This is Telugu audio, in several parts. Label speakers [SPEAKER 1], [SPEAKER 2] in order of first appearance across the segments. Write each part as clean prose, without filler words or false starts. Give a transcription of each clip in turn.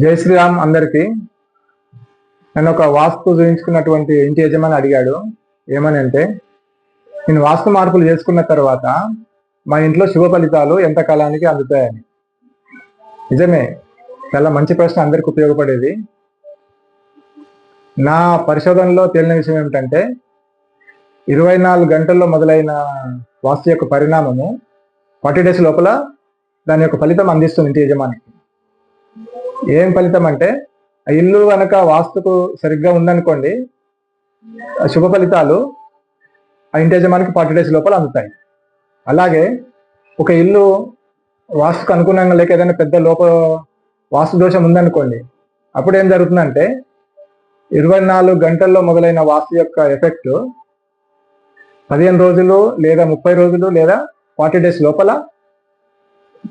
[SPEAKER 1] జై శ్రీరామ్ అందరికి. నేను ఒక వాస్తు చూయించుకున్నటువంటి ఇంటి యజమాని అడిగాడు ఏమని అంటే, నేను వాస్తు మార్పులు చేసుకున్న తర్వాత మా ఇంట్లో శుభ ఫలితాలు ఎంత కాలానికి అందుతాయని. నిజమే, చాలా మంచి ప్రశ్న, అందరికి ఉపయోగపడేది. నా పరిశోధనలో తేలిన విషయం ఏమిటంటే 24 గంటల్లో మొదలైన వాస్తు యొక్క పరిణామము 40 డేస్ లోపల దాని యొక్క ఫలితం అందిస్తుంది ఇంటి యజమానికి. ఏం ఫలితం అంటే, ఆ ఇల్లు కనుక వాస్తుకు సరిగ్గా ఉందనుకోండి, శుభ ఫలితాలు ఆ ఇంటి యజమానికి 40 డేస్ లోపల అందుతాయి. అలాగే ఒక ఇల్లు వాస్తుకు అనుగుణంగా లేక ఏదైనా పెద్ద వాస్తు దోషం ఉందనుకోండి, అప్పుడు ఏం జరుగుతుందంటే 24 గంటల్లో మొదలైన వాస్తు యొక్క ఎఫెక్ట్ 15 రోజులు లేదా 30 రోజులు లేదా 40 డేస్ లోపల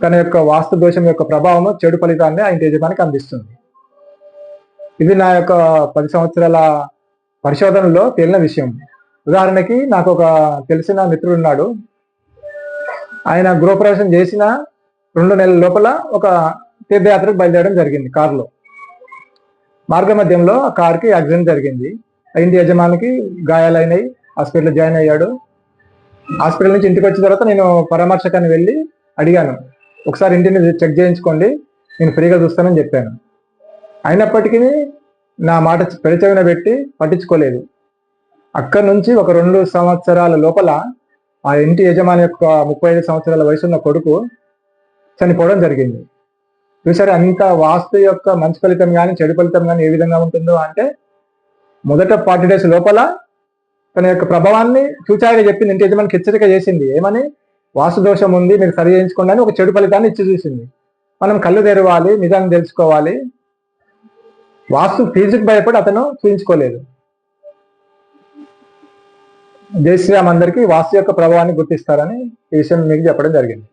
[SPEAKER 1] తన యొక్క వాస్తు దోషం యొక్క ప్రభావము చెడు ఫలితాన్ని ఆ ఇంటి యజమానికి అందిస్తుంది. ఇది నా యొక్క 10 సంవత్సరాల పరిశోధనలో తేలిన విషయం. ఉదాహరణకి, నాకు ఒక తెలిసిన మిత్రుడు ఉన్నాడు. ఆయన గృహప్రవేశం చేసిన 2 నెలల లోపల ఒక తీర్థయాత్రకు బయలుదేరడం జరిగింది కారులో. మార్గ మధ్యంలో ఆ కార్కి యాక్సిడెంట్ జరిగింది. ఆ ఇంటి యజమానికి గాయాలైనవి, హాస్పిటల్లో జాయిన్ అయ్యాడు. హాస్పిటల్ నుంచి ఇంటికి వచ్చిన తర్వాత నేను పరామర్శకాన్ని వెళ్ళి అడిగాను, ఒకసారి ఇంటిని చెక్ చేయించుకోండి, నేను ఫ్రీగా చూస్తానని చెప్పాను. అయినప్పటికీ నా మాట పెడచెవిన పెట్టి పట్టించుకోలేదు. అక్కడి నుంచి ఒక 2 సంవత్సరాల లోపల ఆ ఇంటి యజమాని యొక్క 35 సంవత్సరాల వయసున్న కొడుకు చనిపోవడం జరిగింది. చూసారు, అంత వాస్తు యొక్క మంచి ఫలితం కానీ చెడు ఫలితం కానీ ఏ విధంగా ఉంటుందో అంటే, మొదట 40 డేస్ లోపల తన యొక్క ప్రభావాన్ని చూచాయిగా చెప్పింది. ఇంటి యజమానికి హెచ్చరిక చేసింది, ఏమని, వాస్తు దోషం ఉంది, మీరు సరి చేయించుకోండి అని ఒక చెడు ఫలితాన్ని ఇచ్చి చూసింది. మనం కళ్ళు తెరవాలి, నిజాన్ని తెలుసుకోవాలి. వాస్తు ఫీజుకి భయపడి అతను చూయించుకోలేదు. జై శ్రీరామ్ అందరికీ వాస్తు యొక్క ప్రభావాన్ని గుర్తిస్తారని ఈ విషయం మీకు చెప్పడం జరిగింది.